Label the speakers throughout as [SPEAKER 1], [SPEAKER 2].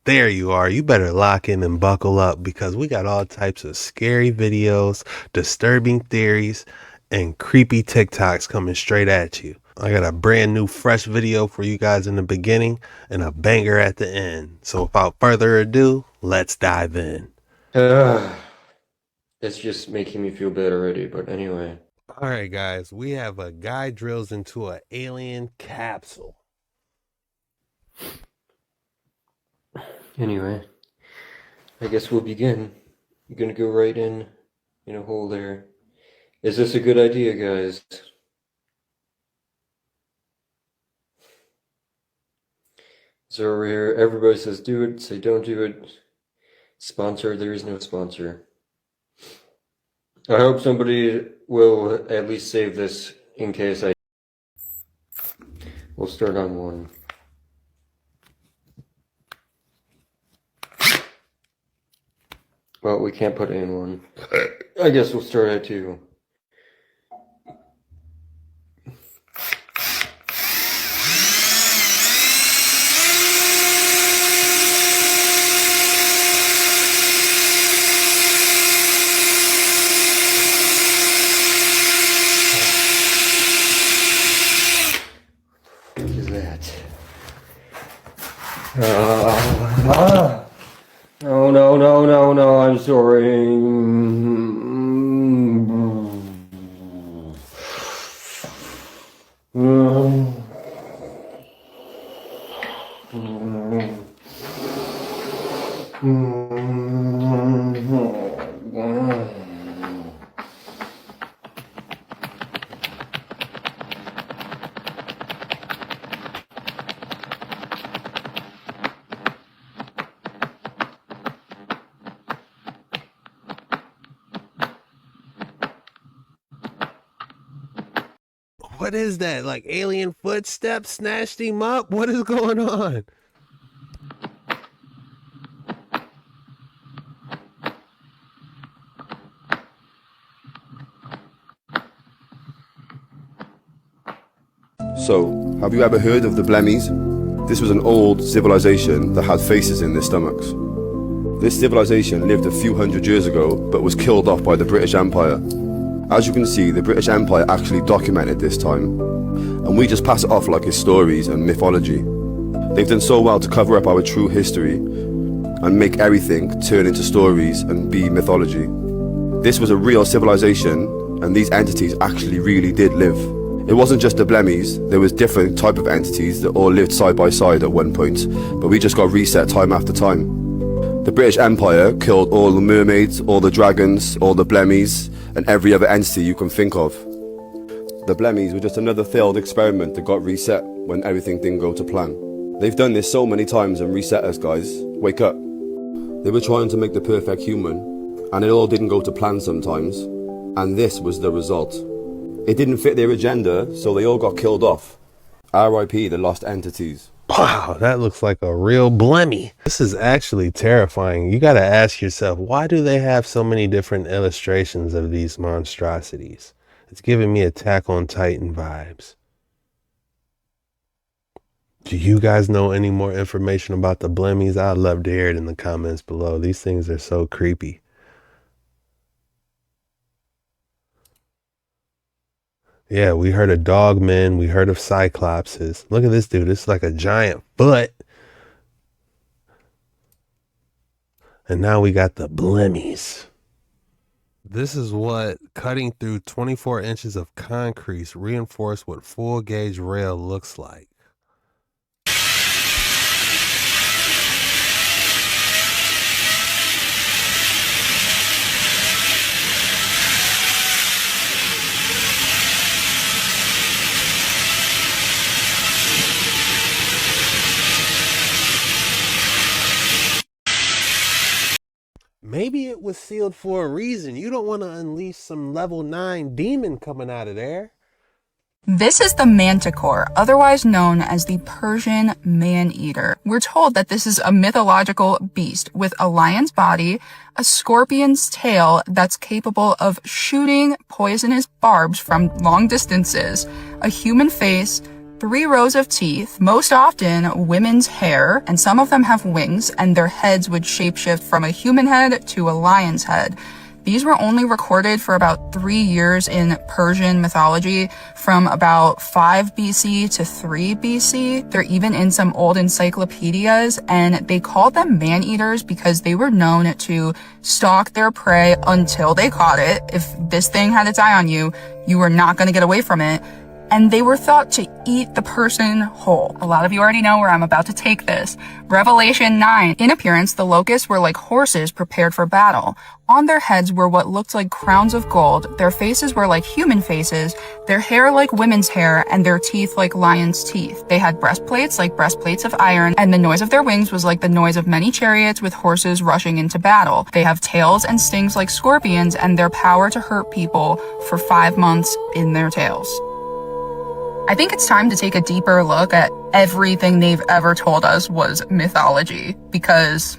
[SPEAKER 1] There you are. You better lock in and buckle up because we got all types of scary videos, disturbing theories, and creepy TikToks coming straight at you. I got a brand new fresh video for you guys in the beginning and a banger at the end. So without further ado, let's dive in.
[SPEAKER 2] It's just making me feel bad already, but anyway.
[SPEAKER 1] All right, guys, we have a guy drills into an alien capsule.
[SPEAKER 2] Anyway, I guess we'll begin. I'm gonna go right in a hole there. Is this a good idea, guys? So over here, everybody says do it, say don't do it. Sponsor, there is no sponsor. I hope somebody will at least save this in case I... We'll start on one. Well, we can't put it in one. I guess we'll start at two. What is that? No, I'm sorry.
[SPEAKER 1] What is that? Like alien footsteps snatched him up? What is going on?
[SPEAKER 3] So, have you ever heard of the Blemmies? This was an old civilization that had faces in their stomachs. This civilization lived a few hundred years ago, but was killed off by the British Empire. As you can see, the British Empire actually documented this time, and we just pass it off like it's stories and mythology. They've done so well to cover up our true history and make everything turn into stories and be mythology. This was a real civilization, and these entities actually really did live. It wasn't just the Blemmies, there was different type of entities that all lived side by side at one point, but we just got reset time after time. The British Empire killed all the mermaids, all the dragons, all the Blemmies, and every other entity you can think of. The Blemmies were just another failed experiment that got reset when everything didn't go to plan. They've done this so many times and reset us, guys. Wake up. They were trying to make the perfect human, and it all didn't go to plan sometimes, and this was the result. It didn't fit their agenda, so they all got killed off. R.I.P. the lost entities.
[SPEAKER 1] Wow, that looks like a real Blemmy. This is actually terrifying. You got to ask yourself, why do they have so many different illustrations of these monstrosities? It's giving me Attack on Titan vibes. Do you guys know any more information about the Blemmies? I'd love to hear it in the comments below. These things are so creepy. Yeah, we heard of dogmen. We heard of cyclopses. Look at this dude. It's like a giant foot. And now we got the Blemmies. This is what cutting through 24 inches of concrete reinforced with full gauge rail looks like. Maybe it was sealed for a reason. You don't want to unleash some level 9 demon coming out of there.
[SPEAKER 4] This is the manticore, otherwise known as the Persian man-eater. We're told that this is a mythological beast with a lion's body, a scorpion's tail that's capable of shooting poisonous barbs from long distances, a human face, 3 rows of teeth, most often women's hair, and some of them have wings, and their heads would shapeshift from a human head to a lion's head. These were only recorded for about 3 years in Persian mythology, from about 5 BC to 3 BC. They're even in some old encyclopedias, and they called them man-eaters because they were known to stalk their prey until they caught it. If this thing had its eye on you, you were not going to get away from it. And they were thought to eat the person whole. A lot of you already know where I'm about to take this. Revelation 9. In appearance, the locusts were like horses prepared for battle. On their heads were what looked like crowns of gold. Their faces were like human faces, their hair like women's hair, and their teeth like lions' teeth. They had breastplates like breastplates of iron, and the noise of their wings was like the noise of many chariots with horses rushing into battle. They have tails and stings like scorpions, and their power to hurt people for 5 months in their tails. I think it's time to take a deeper look at everything they've ever told us was mythology, because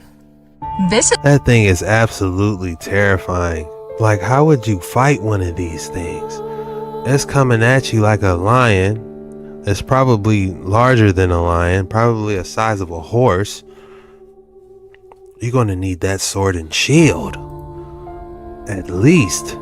[SPEAKER 1] that thing is absolutely terrifying. Like, how would you fight one of these things? It's coming at you like a lion. It's probably larger than a lion, probably the size of a horse. You're going to need that sword and shield, at least.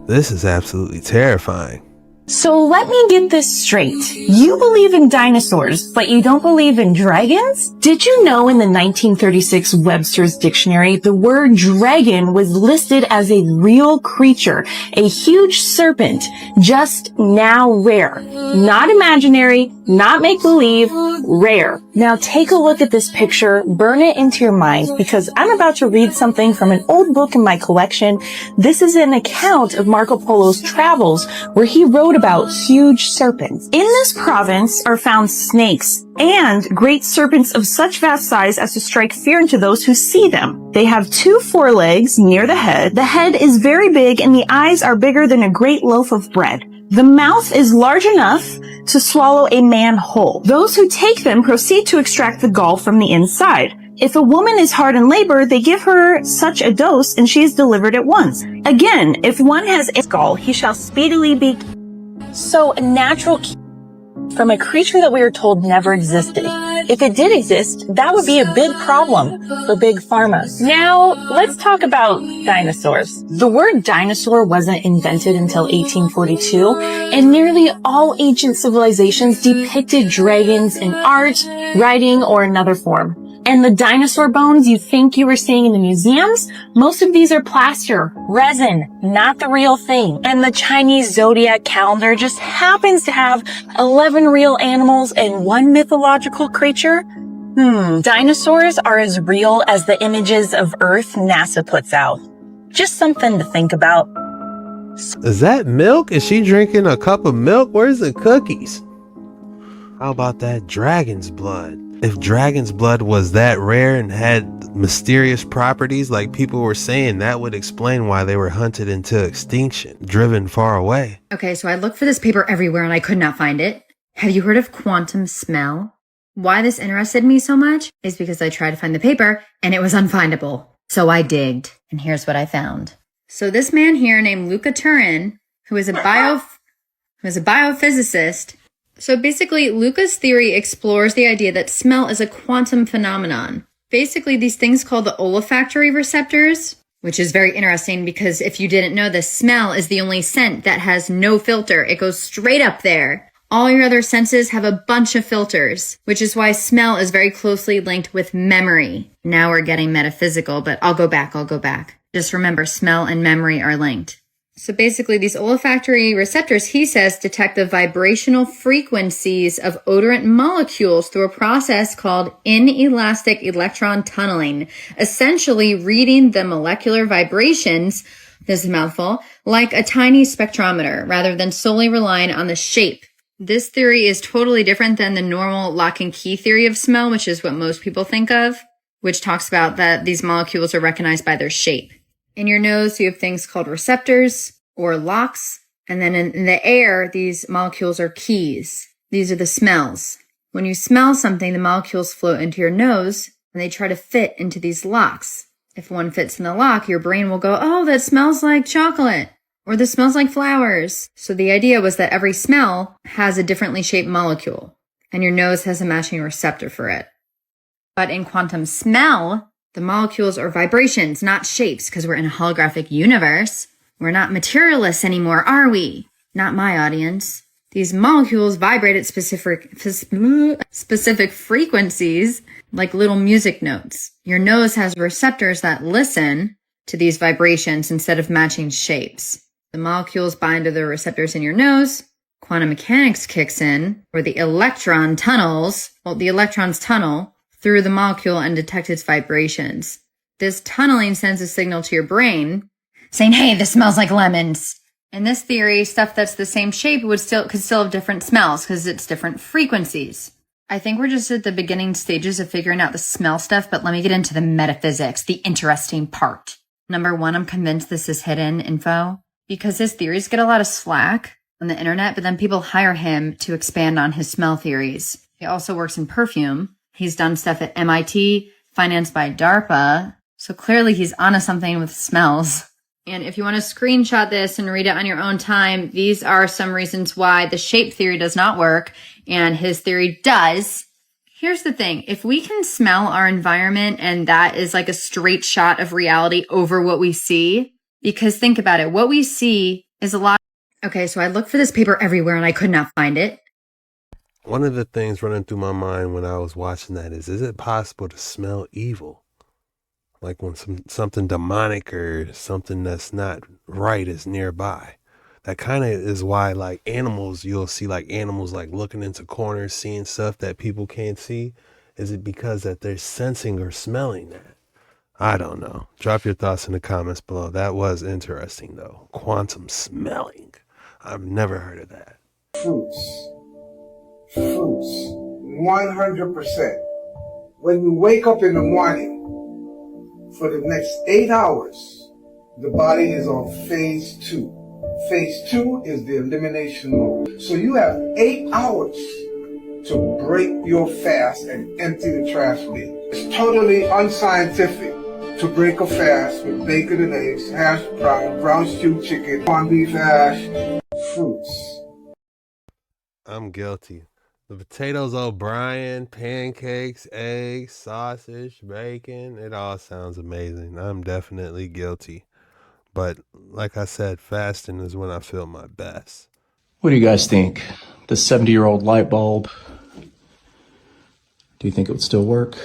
[SPEAKER 1] This is absolutely terrifying.
[SPEAKER 5] So let me get this straight. You believe in dinosaurs, but you don't believe in dragons? Did you know in the 1936 Webster's Dictionary, the word dragon was listed as a real creature, a huge serpent, just now rare. Not imaginary, not make-believe, rare. Now take a look at this picture, burn it into your mind, because I'm about to read something from an old book in my collection. This is an account of Marco Polo's travels, where he wrote about huge serpents. In this province are found snakes and great serpents of such vast size as to strike fear into those who see them. They have 2 forelegs near the head. The head is very big and the eyes are bigger than a great loaf of bread. The mouth is large enough to swallow a man whole. Those who take them proceed to extract the gall from the inside. If a woman is hard in labor, they give her such a dose and she is delivered at once. Again, if one has a gall, he shall speedily be. So a natural from a creature that we are told never existed. If it did exist, that would be a big problem for Big Pharma. Now, let's talk about dinosaurs. The word dinosaur wasn't invented until 1842, and nearly all ancient civilizations depicted dragons in art, writing, or another form. And the dinosaur bones you think you were seeing in the museums, most of these are plaster, resin, not the real thing. And the Chinese zodiac calendar just happens to have 11 real animals and 1 mythological creature. Dinosaurs are as real as the images of Earth NASA puts out. Just something to think about.
[SPEAKER 1] Is that milk? Is she drinking a cup of milk? Where's the cookies? How about that dragon's blood? If dragon's blood was that rare and had mysterious properties like people were saying, that would explain why they were hunted into extinction, driven far away.
[SPEAKER 6] Okay, so I looked for this paper everywhere and I could not find it. Have you heard of quantum smell? Why this interested me so much is because I tried to find the paper and it was unfindable. So I digged, and here's what I found. So this man here named Luca Turin, who is a biophysicist. So basically, Luca's theory explores the idea that smell is a quantum phenomenon. Basically, these things called the olfactory receptors, which is very interesting because if you didn't know this, smell is the only scent that has no filter. It goes straight up there. All your other senses have a bunch of filters, which is why smell is very closely linked with memory. Now we're getting metaphysical, but I'll go back. Just remember, smell and memory are linked. So basically, these olfactory receptors, he says, detect the vibrational frequencies of odorant molecules through a process called inelastic electron tunneling, essentially reading the molecular vibrations, this is a mouthful, like a tiny spectrometer, rather than solely relying on the shape. This theory is totally different than the normal lock and key theory of smell, which is what most people think of, which talks about that these molecules are recognized by their shape. In your nose, you have things called receptors or locks. And then in the air, these molecules are keys. These are the smells. When you smell something, the molecules float into your nose and they try to fit into these locks. If one fits in the lock, your brain will go, oh, that smells like chocolate. Or this smells like flowers. So the idea was that every smell has a differently shaped molecule, and your nose has a matching receptor for it. But in quantum smell, the molecules are vibrations, not shapes, because we're in a holographic universe. We're not materialists anymore, are we? Not my audience. These molecules vibrate at specific frequencies, like little music notes. Your nose has receptors that listen to these vibrations instead of matching shapes. The molecules bind to the receptors in your nose. Quantum mechanics kicks in, where the electrons tunnel through the molecule and detect its vibrations. This tunneling sends a signal to your brain saying, hey, this smells like lemons. In this theory, stuff that's the same shape could still have different smells because it's different frequencies. I think we're just at the beginning stages of figuring out the smell stuff, but let me get into the metaphysics, the interesting part. Number one, I'm convinced this is hidden info because his theories get a lot of slack on the internet, but then people hire him to expand on his smell theories. He also works in perfume. He's done stuff at MIT, financed by DARPA. So clearly he's onto something with smells. And if you want to screenshot this and read it on your own time, these are some reasons why the shape theory does not work and his theory does. Here's the thing. If we can smell our environment and that is like a straight shot of reality over what we see, because think about it, what we see is a lot. Okay, so I looked for this paper everywhere and I could not find it.
[SPEAKER 1] One of the things running through my mind when I was watching that is it possible to smell evil? Like when something demonic or something that's not right is nearby. That kind of is why, like animals, you'll see like animals like looking into corners, seeing stuff that people can't see. Is it because that they're sensing or smelling that? I don't know. Drop your thoughts in the comments below. That was interesting though. Quantum smelling. I've never heard of that.
[SPEAKER 7] Fruits, 100%. When you wake up in the morning, for the next 8 hours, the body is on phase 2. Phase 2 is the elimination mode. So you have 8 hours to break your fast and empty the trash bin. It's totally unscientific to break a fast with bacon and eggs, hash brown, brown stewed chicken, corned beef hash, fruits.
[SPEAKER 1] I'm guilty. The potatoes O'Brien, pancakes, eggs, sausage, bacon, it all sounds amazing. I'm definitely guilty. But like I said, fasting is when I feel my best.
[SPEAKER 8] What do you guys think? The 70-year-old light bulb, do you think it would still work?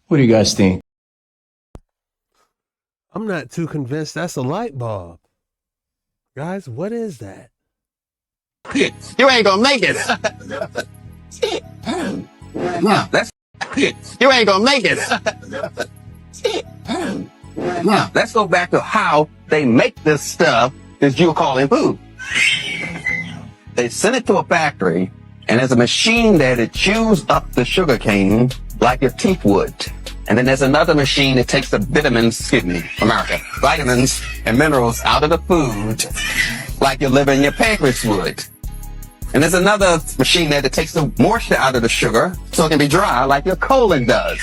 [SPEAKER 8] What do you guys think?
[SPEAKER 1] I'm not too convinced that's a light bulb. Guys, what is that?
[SPEAKER 9] You ain't gonna make it. No, that's you ain't gonna make it. Now, let's go back to how they make this stuff that you're calling food. They send it to a factory, and there's a machine there that chews up the sugar cane like your teeth would. And then there's another machine that takes the vitamins and minerals out of the food like your liver and your pancreas would. And there's another machine there that takes the moisture out of the sugar so it can be dry like your colon does.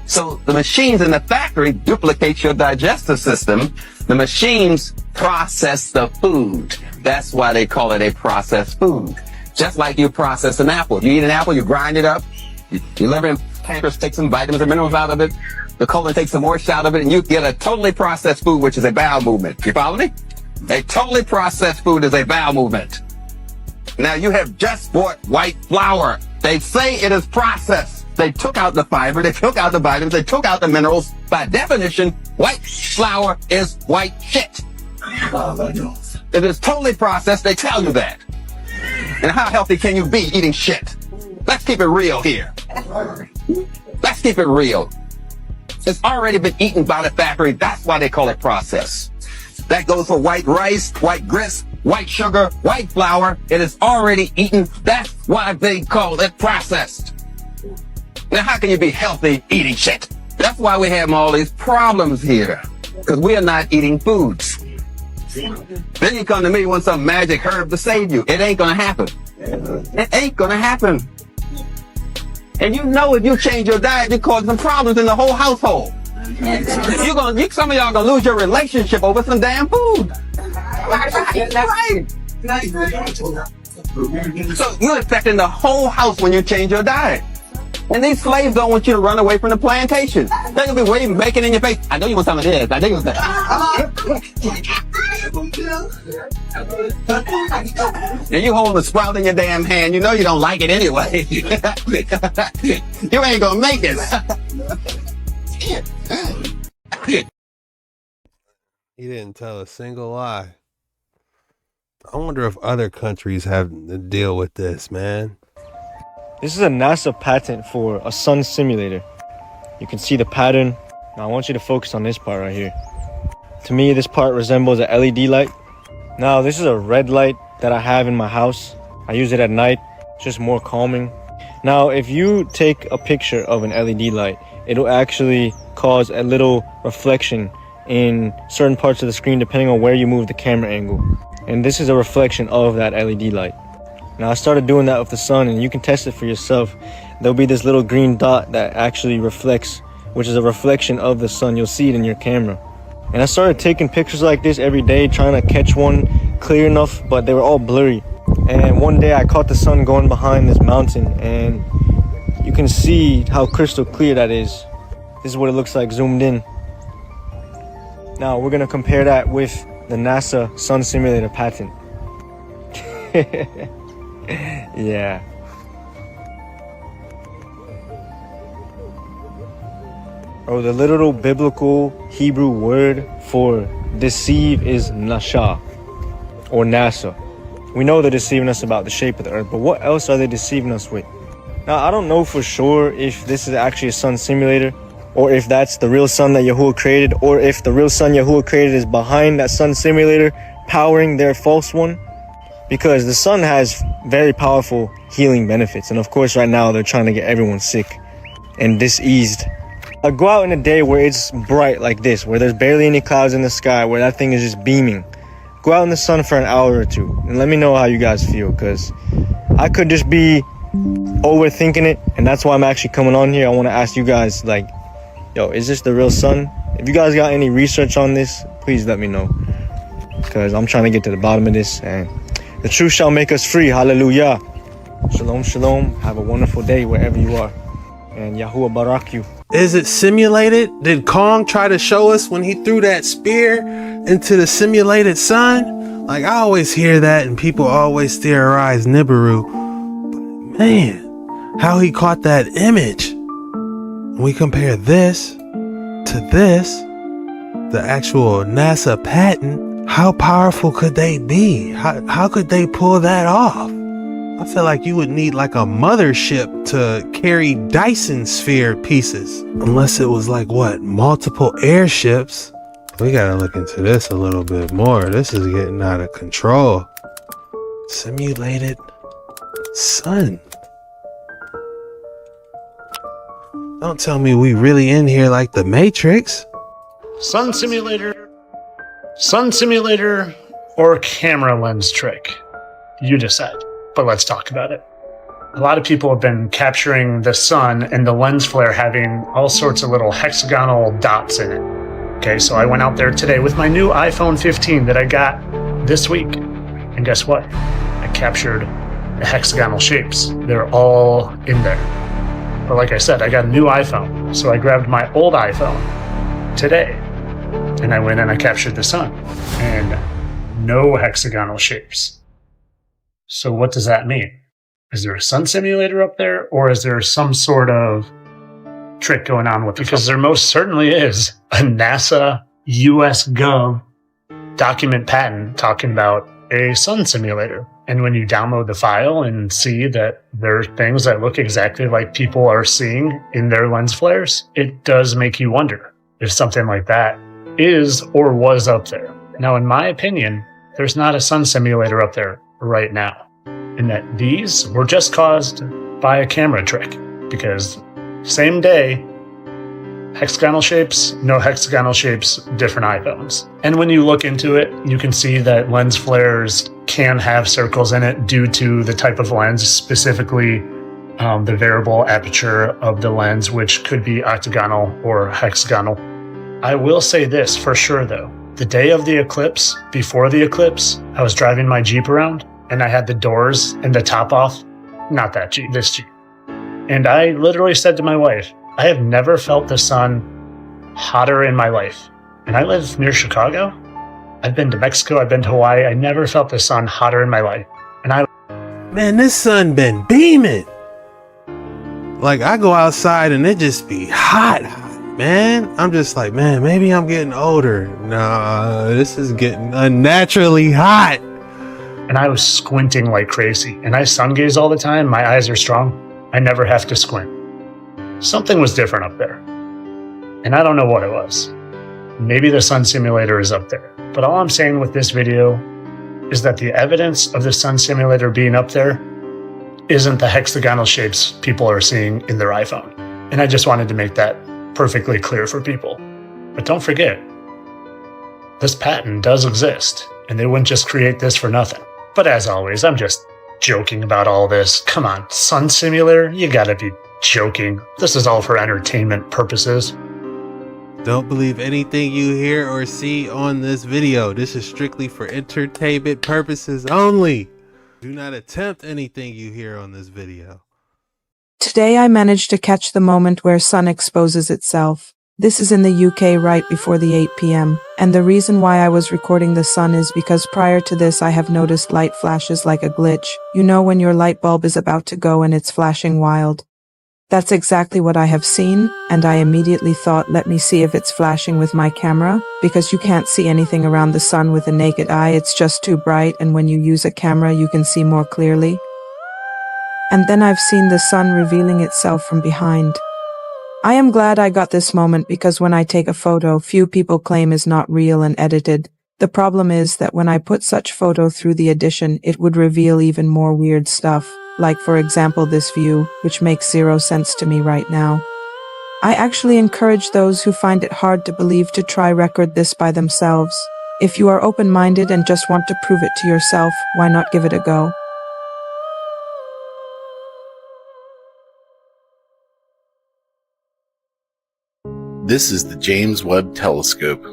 [SPEAKER 9] So the machines in the factory duplicate your digestive system. The machines process the food. That's why they call it a processed food. Just like you process an apple. You eat an apple, you grind it up, your liver and pancreas take some vitamins and minerals out of it, the colon takes some moisture out of it, and you get a totally processed food, which is a bowel movement. You follow me? A totally processed food is a bowel movement. Now you have just bought white flour. They say it is processed. They took out the fiber, they took out the vitamins, they took out the minerals. By definition, white flour is white shit. It is totally processed, they tell you that. And how healthy can you be eating shit? Let's keep it real here. Let's keep it real. It's already been eaten by the factory. That's why they call it processed. That goes for white rice, white grits, white sugar, white flour. It is already eaten. That's why they call it processed. Now, how can you be healthy eating shit? That's why we have all these problems here. Because we are not eating foods. Then you come to me with some magic herb to save you. It ain't gonna happen. It ain't gonna happen. And you know if you change your diet, you're causing some problems in the whole household. Some of y'all gonna lose your relationship over some damn food. Right. So you're affecting the whole house when you change your diet. And these slaves don't want you to run away from the plantation. They're gonna be waving bacon in your face. I know you want some of this. I know you want that. And you holding the sprout in your damn hand. You know you don't like it anyway. You ain't gonna make it.
[SPEAKER 1] He didn't tell a single lie. I wonder if other countries have to deal with this, man.
[SPEAKER 10] This is a NASA patent for a sun simulator. You can see the pattern. Now I want you to focus on this part right here. To me, this part resembles a LED light. Now this is a red light that I have in my house. I use it at night, just more calming. Now if you take a picture of an LED light, it'll actually cause a little reflection in certain parts of the screen depending on where you move the camera angle. And this is a reflection of that LED light. Now I started doing that with the sun, and you can test it for yourself. There'll be this little green dot that actually reflects, which is a reflection of the sun. You'll see it in your camera. And I started taking pictures like this every day, trying to catch one clear enough, but they were all blurry. And one day I caught the sun going behind this mountain, and you can see how crystal clear that is. This is what it looks like zoomed in. Now we're gonna compare that with the NASA Sun Simulator patent. Yeah. Oh, the literal biblical Hebrew word for deceive is nasha, or NASA. We know they're deceiving us about the shape of the earth, but what else are they deceiving us with? Now, I don't know for sure if this is actually a sun simulator, or if that's the real sun that Yahuwah created, or if the real sun Yahuwah created is behind that sun simulator, powering their false one. Because the sun has very powerful healing benefits. And of course, right now, they're trying to get everyone sick and diseased. I go out in a day where it's bright like this, where there's barely any clouds in the sky, where that thing is just beaming. Go out in the sun for an hour or two and let me know how you guys feel, because I could just be overthinking it. And that's why I'm actually coming on here. I want to ask you guys, like, yo, is this the real sun? If you guys got any research on this, please let me know, because I'm trying to get to the bottom of this, and the truth shall make us free. Hallelujah. Shalom, shalom. Have a wonderful day wherever you are. And Yahuwah barak you.
[SPEAKER 1] Is it simulated? Did Kong try to show us when he threw that spear into the simulated sun? Like, I always hear that and people always theorize Nibiru. But man, how he caught that image. We compare this to this, the actual NASA patent. How powerful could they be? How could they pull that off? I feel like you would need like a mothership to carry Dyson sphere pieces. Unless it was like, what, multiple airships? We gotta look into this a little bit more. This is getting out of control. Simulated sun. Don't tell me we really in here like the Matrix.
[SPEAKER 11] Sun simulator or camera lens trick? You decide, but let's talk about it. A lot of people have been capturing the sun and the lens flare having all sorts of little hexagonal dots in it. Okay, so I went out there today with my new iPhone 15 that I got this week. And guess what? I captured the hexagonal shapes. They're all in there. But like I said, I got a new iPhone. So I grabbed my old iPhone today. And I went and I captured the sun, and no hexagonal shapes. So what does that mean? Is there a sun simulator up there, or is there some sort of trick going on with it? Because there most certainly is a NASA US Gov document patent talking about a sun simulator. And when you download the file and see that there are things that look exactly like people are seeing in their lens flares, it does make you wonder if something like that is or was up there. Now, in my opinion, there's not a sun simulator up there right now, and that these were just caused by a camera trick, because same day, hexagonal shapes, no hexagonal shapes, different iPhones. And when you look into it, you can see that lens flares can have circles in it due to the type of lens, specifically the variable aperture of the lens, which could be octagonal or hexagonal. I will say this for sure though. The day of the eclipse, before the eclipse, I was driving my Jeep around and I had the doors and the top off. Not that Jeep, this Jeep. And I literally said to my wife, I have never felt the sun hotter in my life. And I live near Chicago. I've been to Mexico, I've been to Hawaii. I never felt the sun hotter in my life. And
[SPEAKER 1] Man, this sun been beaming. Like, I go outside and it just be hot, man. I'm just like, man, maybe I'm getting older. Nah, this is getting unnaturally hot.
[SPEAKER 11] And I was squinting like crazy. And I sun gaze all the time. My eyes are strong. I never have to squint. Something was different up there. And I don't know what it was. Maybe the sun simulator is up there. But all I'm saying with this video is that the evidence of the sun simulator being up there isn't the hexagonal shapes people are seeing in their iPhone. And I just wanted to make that perfectly clear for people. But don't forget, this patent does exist, and they wouldn't just create this for nothing. But as always, I'm just joking about all this. Come on, sun simulator? You gotta be joking. This is all for entertainment purposes.
[SPEAKER 1] Don't believe anything you hear or see on this video. This is strictly for entertainment purposes only. Do not attempt anything you hear on this video.
[SPEAKER 12] Today I managed to catch the moment where sun exposes itself. This is in the UK right before the 8 p.m. And the reason why I was recording the sun is because prior to this I have noticed light flashes like a glitch. You know when your light bulb is about to go and it's flashing wild. That's exactly what I have seen, and I immediately thought, let me see if it's flashing with my camera, because you can't see anything around the sun with a naked eye, it's just too bright, and when you use a camera you can see more clearly. And then I've seen the sun revealing itself from behind. I am glad I got this moment because when I take a photo, few people claim is not real and edited. The problem is that when I put such photo through the edition, it would reveal even more weird stuff. Like for example this view, which makes zero sense to me right now. I actually encourage those who find it hard to believe to try record this by themselves. If you are open-minded and just want to prove it to yourself, why not give it a go?
[SPEAKER 13] This is the James Webb Telescope.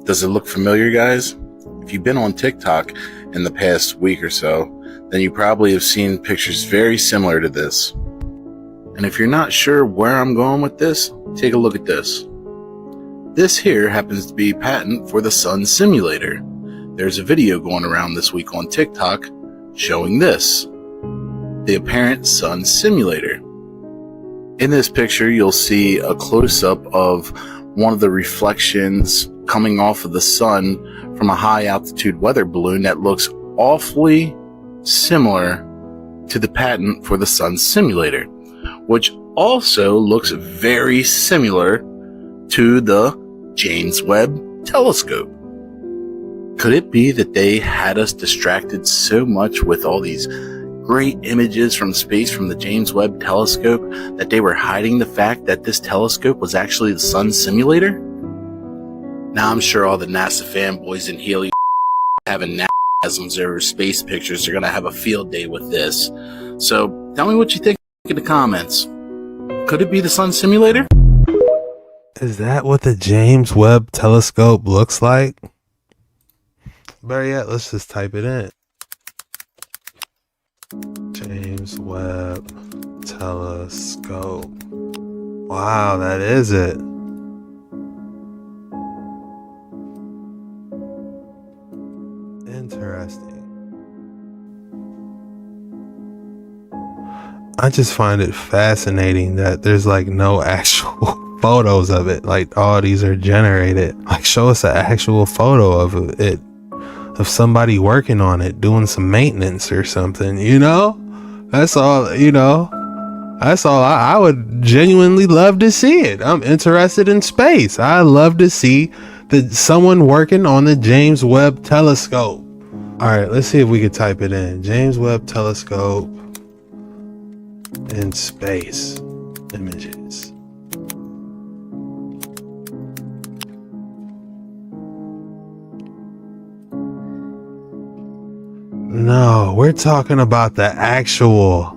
[SPEAKER 13] Does it look familiar, guys? If you've been on TikTok in the past week or so, then you probably have seen pictures very similar to this. And if you're not sure where I'm going with this, take a look at this. This here happens to be a patent for the sun simulator. There's a video going around this week on TikTok showing this, the apparent sun simulator. In this picture, you'll see a close-up of one of the reflections coming off of the sun from a high-altitude weather balloon that looks awfully similar to the patent for the sun simulator, which also looks very similar to the James Webb Telescope. Could it be that they had us distracted so much with all these great images from space from the James Webb Telescope that they were hiding the fact that this telescope was actually the sun simulator? Now I'm sure all the NASA fanboys in Healy having NASMs over space pictures are going to have a field day with this. So tell me what you think in the comments. Could it be the sun simulator?
[SPEAKER 1] Is that what the James Webb Telescope looks like? Better yet, let's just type it in. James Webb Telescope. Wow, that is it. Interesting. I just find it fascinating that there's like no actual photos of it. Like all these are generated. Like show us an actual photo of it, of somebody working on it, doing some maintenance or something, you know? That's all, you know? That's all. I would genuinely love to see it. I'm interested in space. I love to see someone working on the James Webb Telescope. All right, let's see if we could type it in. James Webb Telescope in space images. No, we're talking about the actual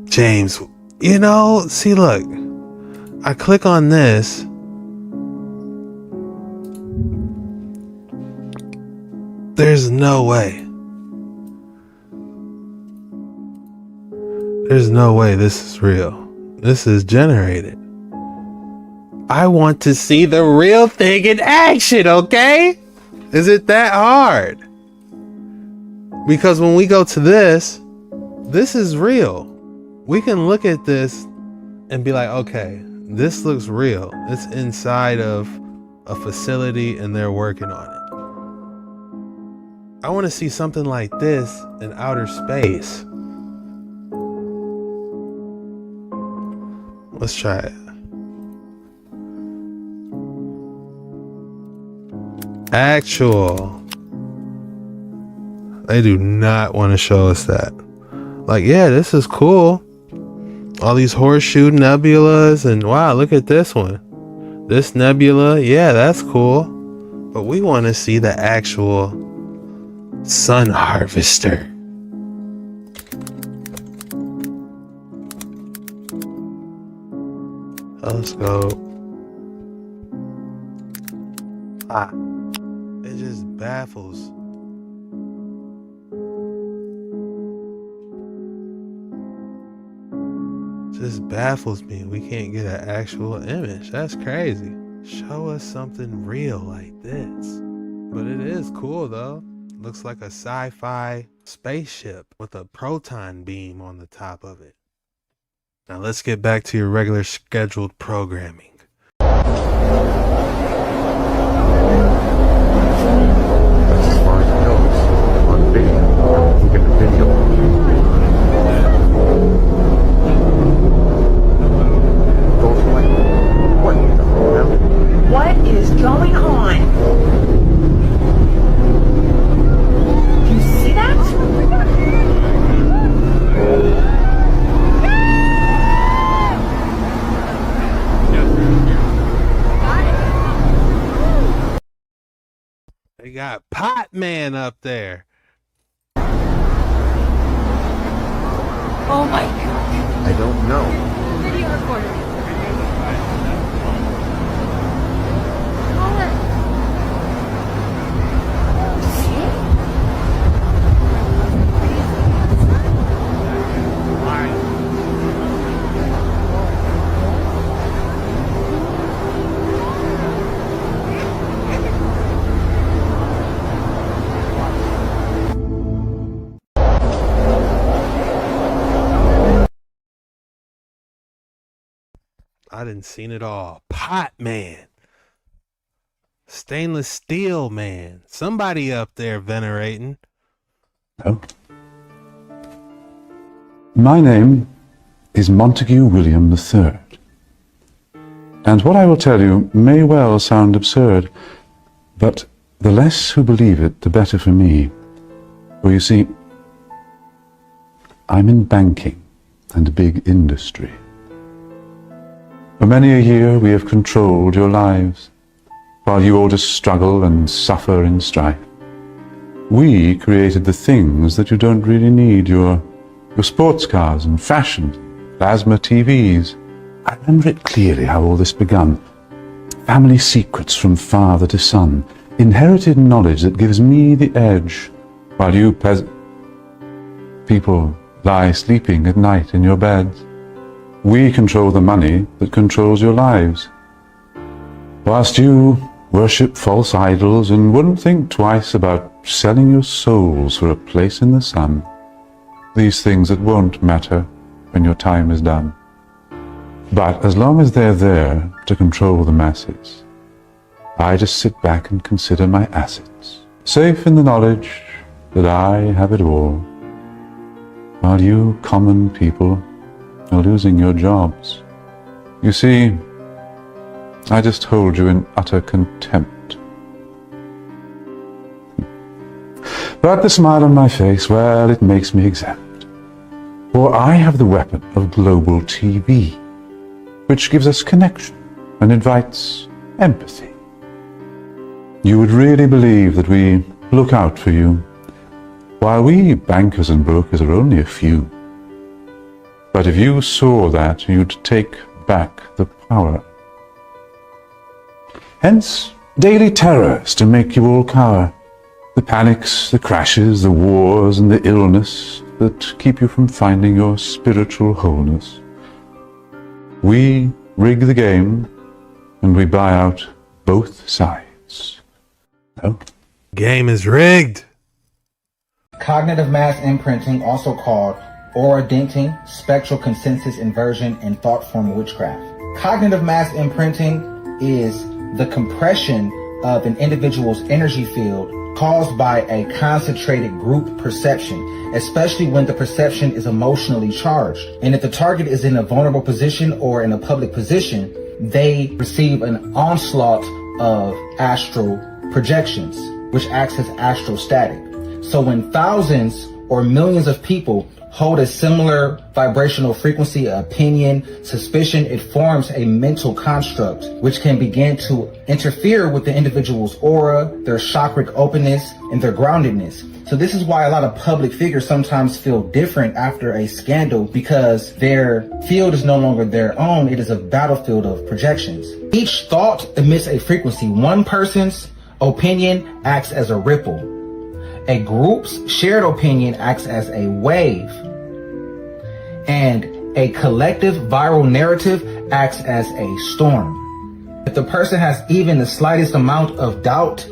[SPEAKER 1] James, you know, see, look, I click on this. There's no way. There's no way this is real. This is generated. I want to see the real thing in action, okay? Is it that hard? Because when we go to this is real. We can look at this and be like, okay, this looks real. It's inside of a facility and they're working on it. I want to see something like this in outer space. Let's try it. Actual. They do not want to show us that. Like, yeah, this is cool. All these horseshoe nebulas, and wow, look at this one. This nebula, yeah, that's cool. But we want to see the actual sun harvester. Telescope. It just baffles. Just baffles me. We can't get an actual image. That's crazy. Show us something real like this. But it is cool though. Looks like a sci-fi spaceship with a proton beam on the top of it. Now let's get back to your regular scheduled programming.
[SPEAKER 5] What is going on? Do you see that?
[SPEAKER 1] They got Pot Man up there.
[SPEAKER 5] Oh my God.
[SPEAKER 14] I don't know.
[SPEAKER 5] Video recording.
[SPEAKER 1] I done seen it all. Pot Man. Stainless steel man. Somebody up there venerating.
[SPEAKER 15] Oh. My name is Montague William III. And what I will tell you may well sound absurd, but the less who believe it, the better for me. For you see, I'm in banking and big industry. For many a year we have controlled your lives, while you all just struggle and suffer in strife. We created the things that you don't really need, your sports cars and fashions, plasma TVs. I remember it clearly how all this begun. Family secrets from father to son, inherited knowledge that gives me the edge, while you people lie sleeping at night in your beds. We control the money that controls your lives. Whilst you worship false idols and wouldn't think twice about selling your souls for a place in the sun. These things that won't matter when your time is done. But as long as they're there to control the masses, I just sit back and consider my assets, safe in the knowledge that I have it all, while you common people are losing your jobs. You see, I just hold you in utter contempt. But the smile on my face, well, it makes me exempt. For I have the weapon of global TV, which gives us connection and invites empathy. You would really believe that we look out for you, while we bankers and brokers are only a few. But if you saw that, you'd take back the power. Hence, daily terrors to make you all cower. The panics, the crashes, the wars, and the illness that keep you from finding your spiritual wholeness. We rig the game, and we buy out both sides. No?
[SPEAKER 1] Game is rigged.
[SPEAKER 14] Cognitive mass imprinting, also called aura denting, spectral consensus inversion, and thought form witchcraft. Cognitive mass imprinting is the compression of an individual's energy field caused by a concentrated group perception, especially when the perception is emotionally charged. And if the target is in a vulnerable position or in a public position, they receive an onslaught of astral projections, which acts as astral static. So when thousands or millions of people hold a similar vibrational frequency, opinion, suspicion, it forms a mental construct which can begin to interfere with the individual's aura, their chakric openness, and their groundedness. So this is why a lot of public figures sometimes feel different after a scandal, because their field is no longer their own. It is a battlefield of projections. Each thought emits a frequency. One person's opinion acts as a ripple. A group's shared opinion acts as a wave, and a collective viral narrative acts as a storm. If the person has even the slightest amount of doubt,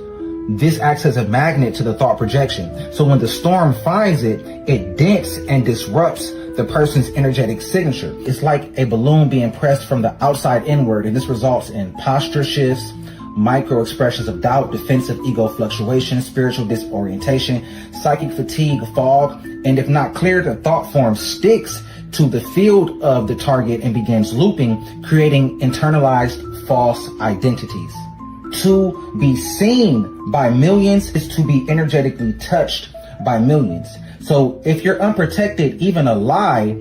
[SPEAKER 14] this acts as a magnet to the thought projection. So when the storm finds it, it dents and disrupts the person's energetic signature. It's like a balloon being pressed from the outside inward, and this results in posture shifts, micro expressions of doubt, defensive ego fluctuation, spiritual disorientation, psychic fatigue, fog, and if not cleared, the thought form sticks to the field of the target and begins looping, creating internalized false identities. To be seen by millions is to be energetically touched by millions. So if you're unprotected, even a lie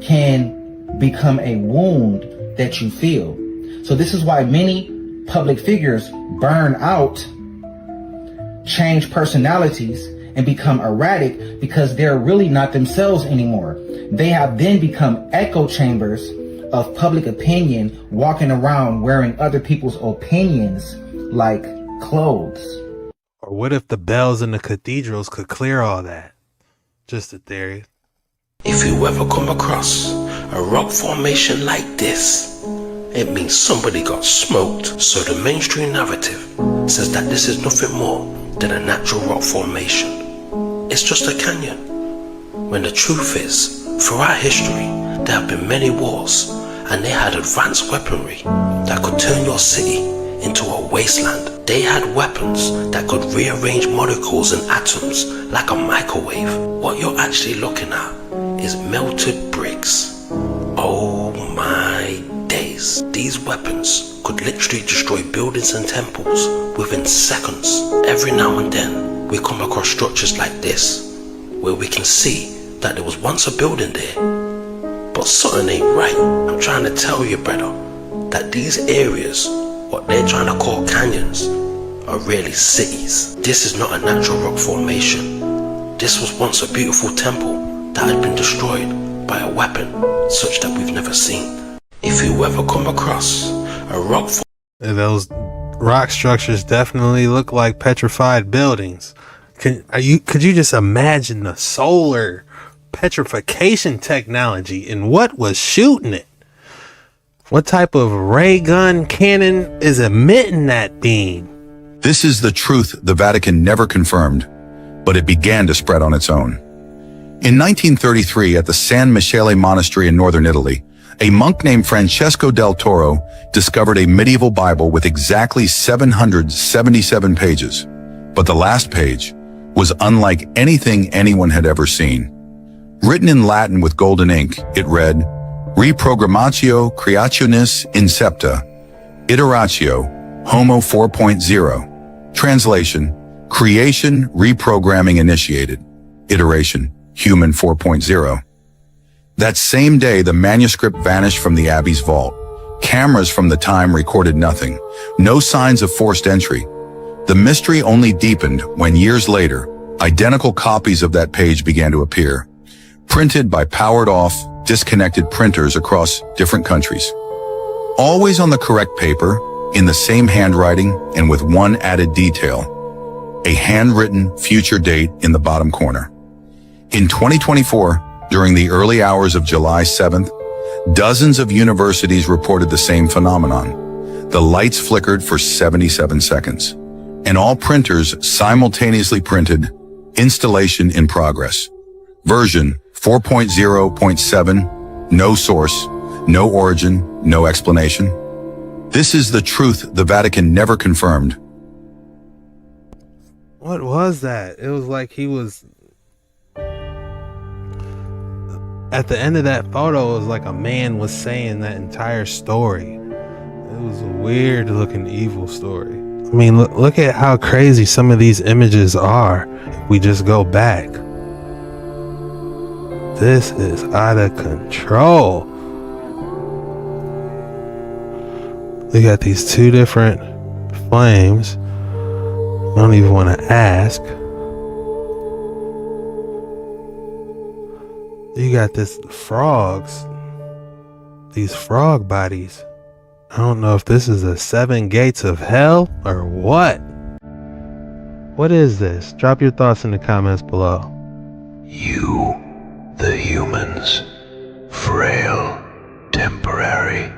[SPEAKER 14] can become a wound that you feel. So this is why many public figures burn out, change personalities, and become erratic because they're really not themselves anymore. They have then become echo chambers of public opinion, walking around wearing other people's opinions like clothes.
[SPEAKER 1] Or what if the bells in the cathedrals could clear all that? Just a theory.
[SPEAKER 16] If you ever come across a rock formation like this, it means somebody got smoked. So the mainstream narrative says that this is nothing more than a natural rock formation. It's just a canyon. When the truth is, throughout history, there have been many wars, and they had advanced weaponry that could turn your city into a wasteland. They had weapons that could rearrange molecules and atoms like a microwave. What you're actually looking at is melted bricks. Oh my days. These weapons could literally destroy buildings and temples within seconds. Every now and then, we come across structures like this, where we can see that there was once a building there. But something ain't right. I'm trying to tell you, brother, that these areas, what they're trying to call canyons, are really cities. This is not a natural rock formation. This was once a beautiful temple that had been destroyed by a weapon such that we've never seen. If you ever come across a rock
[SPEAKER 1] those rock structures definitely look like petrified buildings. Could you just imagine the solar petrification technology and what was shooting it? What type of ray gun cannon is emitting that beam?
[SPEAKER 17] This is the truth the Vatican never confirmed, but it began to spread on its own. In 1933, at the San Michele Monastery in northern Italy, a monk named Francesco del Toro discovered a medieval Bible with exactly 777 pages. But the last page was unlike anything anyone had ever seen. Written in Latin with golden ink, it read, Reprogrammatio Creationis Incepta, Iteratio Homo 4.0. Translation, Creation Reprogramming Initiated. Iteration, Human 4.0. That same day, the manuscript vanished from the Abbey's vault. Cameras from the time recorded nothing. No signs of forced entry. The mystery only deepened when years later, identical copies of that page began to appear, printed by powered-off disconnected printers across different countries. Always on the correct paper, in the same handwriting, and with one added detail: a handwritten future date in the bottom corner. In 2024, during the early hours of July 7th, dozens of universities reported the same phenomenon. The lights flickered for 77 seconds, and all printers simultaneously printed "Installation in progress. Version 4.0.7, no source, no origin, no explanation." This is the truth the Vatican never confirmed.
[SPEAKER 1] What was that? It was like he was... At the end of that photo, it was like a man was saying that entire story. It was a weird looking evil story. I mean, look at how crazy some of these images are if we just go back. This is out of control. We got these two different flames. I don't even want to ask. You got this frogs. These frog bodies. I don't know if this is the 7 gates of hell or what. What is this? Drop your thoughts in the comments below.
[SPEAKER 16] You, the humans, frail, temporary,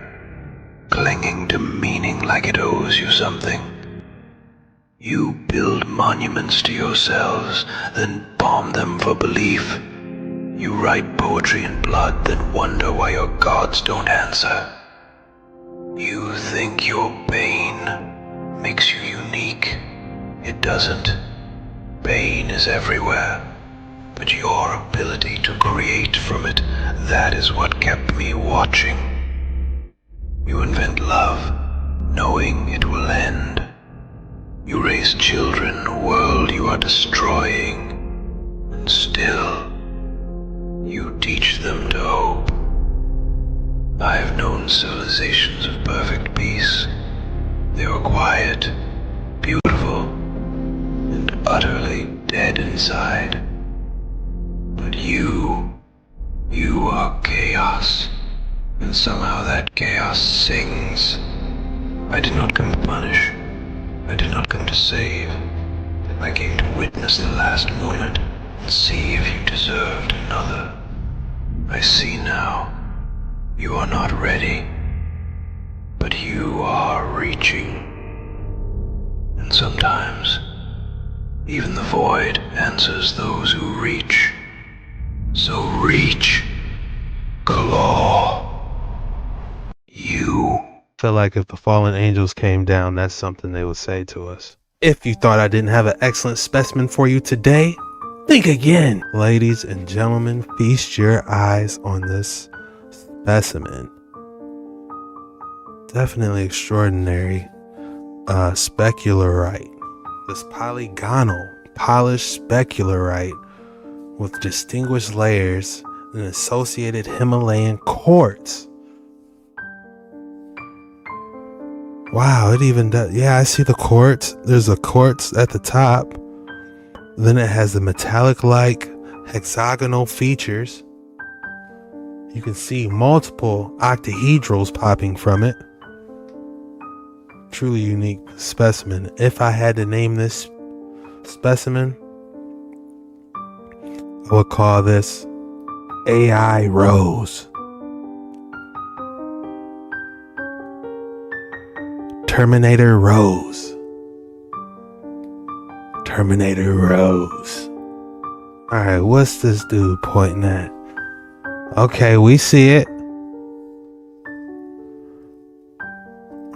[SPEAKER 16] clinging to meaning like it owes you something. You build monuments to yourselves, then bomb them for belief. You write poetry in blood, then wonder why your gods don't answer. You think your pain makes you unique. It doesn't. Pain is everywhere. But your ability to create from it, that is what kept me watching. You invent love, knowing it will end. You raise children, a world you are destroying. And still, you teach them to hope. I have known civilizations of perfect peace. They were quiet, beautiful, and utterly dead inside. But you are chaos, and somehow that chaos sings. I did not come to punish. I did not come to save. I came to witness the last moment and see if you deserved another. I see now. You are not ready, but you are reaching. And sometimes, even the void answers those who reach. So reach, Claw. You.
[SPEAKER 1] Feel like if the fallen angels came down, that's something they would say to us. If you thought I didn't have an excellent specimen for you today, think again. Ladies and gentlemen, feast your eyes on this specimen. Definitely extraordinary. Specularite. This polygonal, polished specularite with distinguished layers and associated Himalayan quartz. Wow, it even does. Yeah, I see the quartz. There's a quartz at the top. Then it has the metallic-like hexagonal features. You can see multiple octahedrals popping from it. Truly unique specimen. If I had to name this specimen, I would call this AI Rose. Terminator Rose. Terminator Rose. Alright, what's this dude pointing at? Okay, we see it.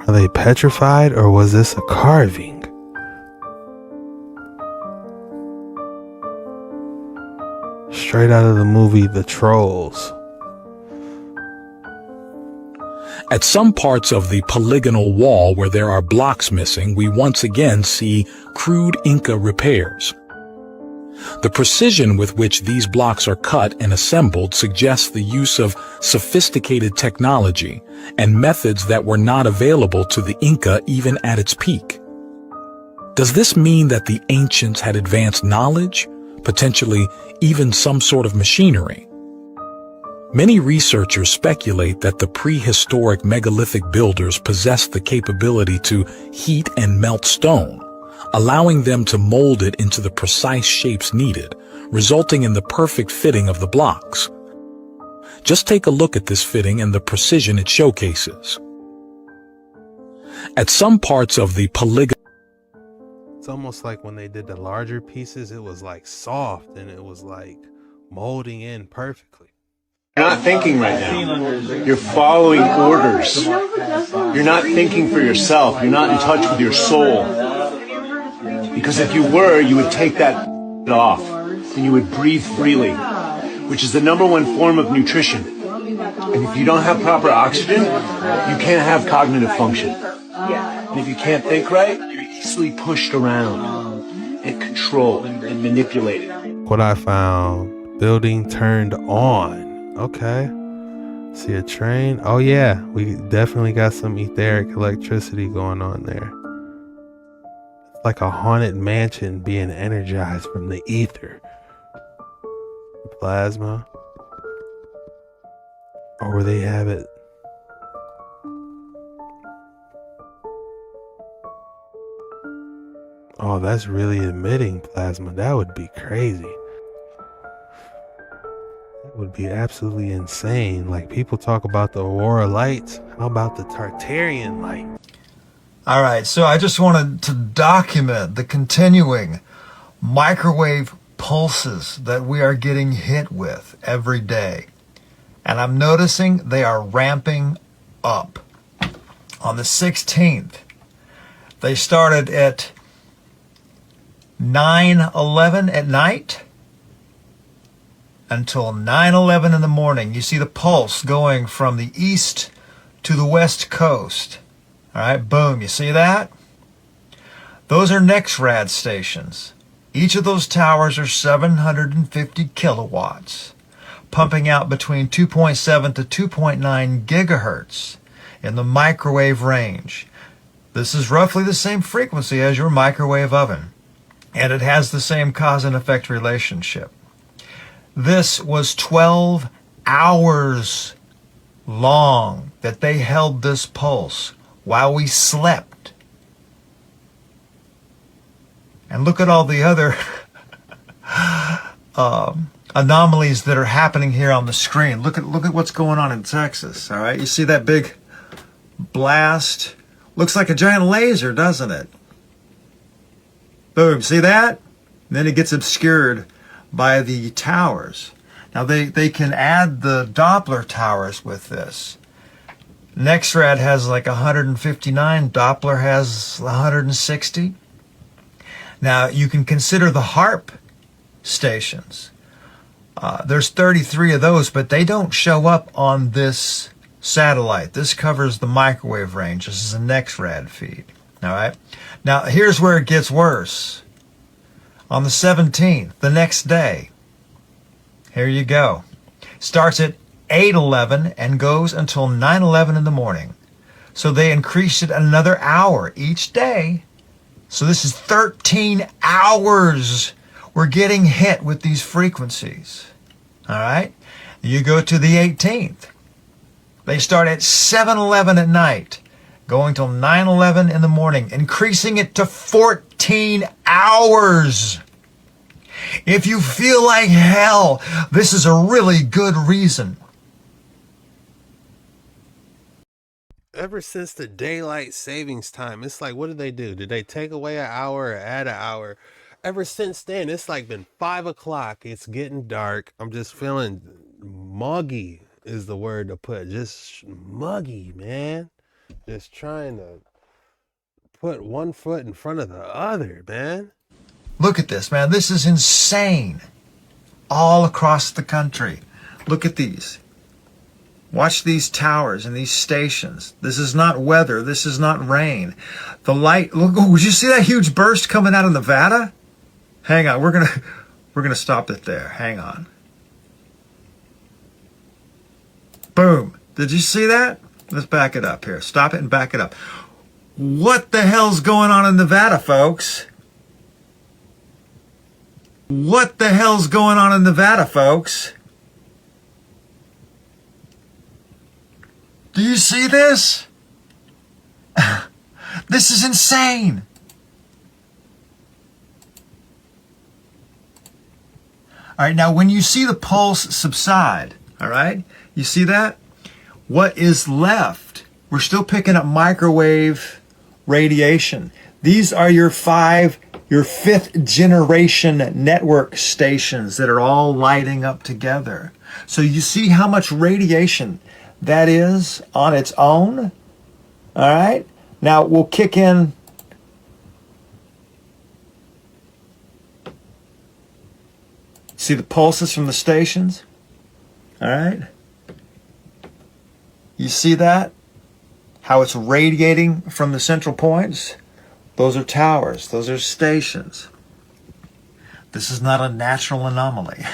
[SPEAKER 1] Are they petrified or was this a carving? Straight out of the movie The Trolls.
[SPEAKER 18] At some parts of the polygonal wall where there are blocks missing, we once again see crude Inca repairs. The precision with which these blocks are cut and assembled suggests the use of sophisticated technology and methods that were not available to the Inca even at its peak. Does this mean that the ancients had advanced knowledge, potentially even some sort of machinery? Many researchers speculate that the prehistoric megalithic builders possessed the capability to heat and melt stone, allowing them to mold it into the precise shapes needed, resulting in the perfect fitting of the blocks. Just take a look at this fitting and the precision it showcases. At some parts of the polygon,
[SPEAKER 1] It's almost like when they did the larger pieces, it was like soft and it was like molding in perfectly.
[SPEAKER 19] You're not thinking right now. You're following orders. You're not thinking for yourself. You're not in touch with your soul. Because if you were, you would take that off and you would breathe freely, which is the #1 form of nutrition. And if you don't have proper oxygen, you can't have cognitive function. And if you can't think right, you're easily pushed around and controlled and manipulated.
[SPEAKER 1] What I found, building turned on. Okay. See a train? Oh yeah, we definitely got some etheric electricity going on there. It's like a haunted mansion being energized from the ether. Plasma. Or where they have it. Oh, that's really emitting plasma. That would be crazy. That would be absolutely insane. Like, people talk about the Aurora lights. How about the Tartarian light?
[SPEAKER 20] All right, so I just wanted to document the continuing microwave pulses that we are getting hit with every day. And I'm noticing they are ramping up. On the 16th, they started at 9:11 at night until 9:11 in the morning. You see the pulse going from the east to the west coast. All right, boom, you see that? Those are NexRad stations. Each of those towers are 750 kilowatts, pumping out between 2.7 to 2.9 gigahertz in the microwave range. This is roughly the same frequency as your microwave oven, and it has the same cause and effect relationship. This was 12 hours long that they held this pulse while we slept. And look at all the other anomalies that are happening here on the screen. Look at what's going on in Texas. All right, you see that big blast? Looks like a giant laser, doesn't it? Boom, see that? And then it gets obscured by the towers. Now they can add the Doppler towers with this. NexRad has like 159, Doppler has 160. Now you can consider the HARP stations. There's 33 of those, but they don't show up on this satellite. This covers the microwave range. This is a NexRad feed. All right. Now here's where it gets worse. On the 17th, the next day, here you go. Starts at 8:11 and goes until 9:11 in the morning. So they increased it another hour each day. So this is 13 hours we're getting hit with these frequencies. All right. You go to the 18th. They start at 7:11 at night, going till 9:11 in the morning, increasing it to 14 hours. If you feel like hell, this is a really good reason.
[SPEAKER 1] Ever since the daylight savings time, it's like, what did they do? Did they take away an hour or add an hour? Ever since then, it's like been 5 o'clock. It's getting dark. I'm just feeling muggy is the word to put. Just muggy, man. Just trying to put one foot in front of the other, man.
[SPEAKER 20] Look at this, man. This is insane. All across the country. Look at these. Watch these towers and these stations. This is not weather. This is not rain. The light, look, oh, did you see that huge burst coming out of Nevada? Hang on, we're gonna stop it there. Hang on. Boom. Did you see that? Let's back it up here. Stop it and back it up. What the hell's going on in Nevada, folks? What the hell's going on in Nevada, folks? Do you see this? This is insane. All right, now when you see the pulse subside, all right, you see that? What is left? We're still picking up microwave radiation. These are your fifth generation network stations that are all lighting up together. So you see how much radiation that is on its own? All right, now we'll kick in. See the pulses from the stations? All right. You see that? How it's radiating from the central points? Those are towers. Those are stations. This is not a natural anomaly.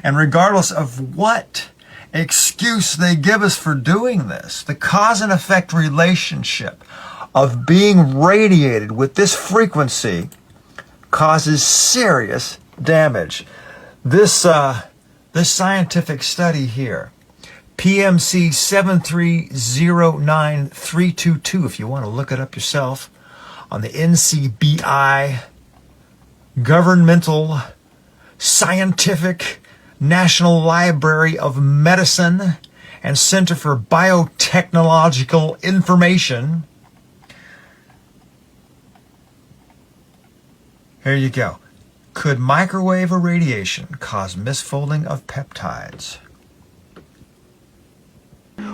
[SPEAKER 20] And regardless of what excuse they give us for doing this, the cause and effect relationship of being radiated with this frequency causes serious damage. This scientific study here, PMC 7309322, if you want to look it up yourself, on the NCBI Governmental Scientific National Library of Medicine and Center for Biotechnological Information. Here you go. Could microwave irradiation cause misfolding of peptides?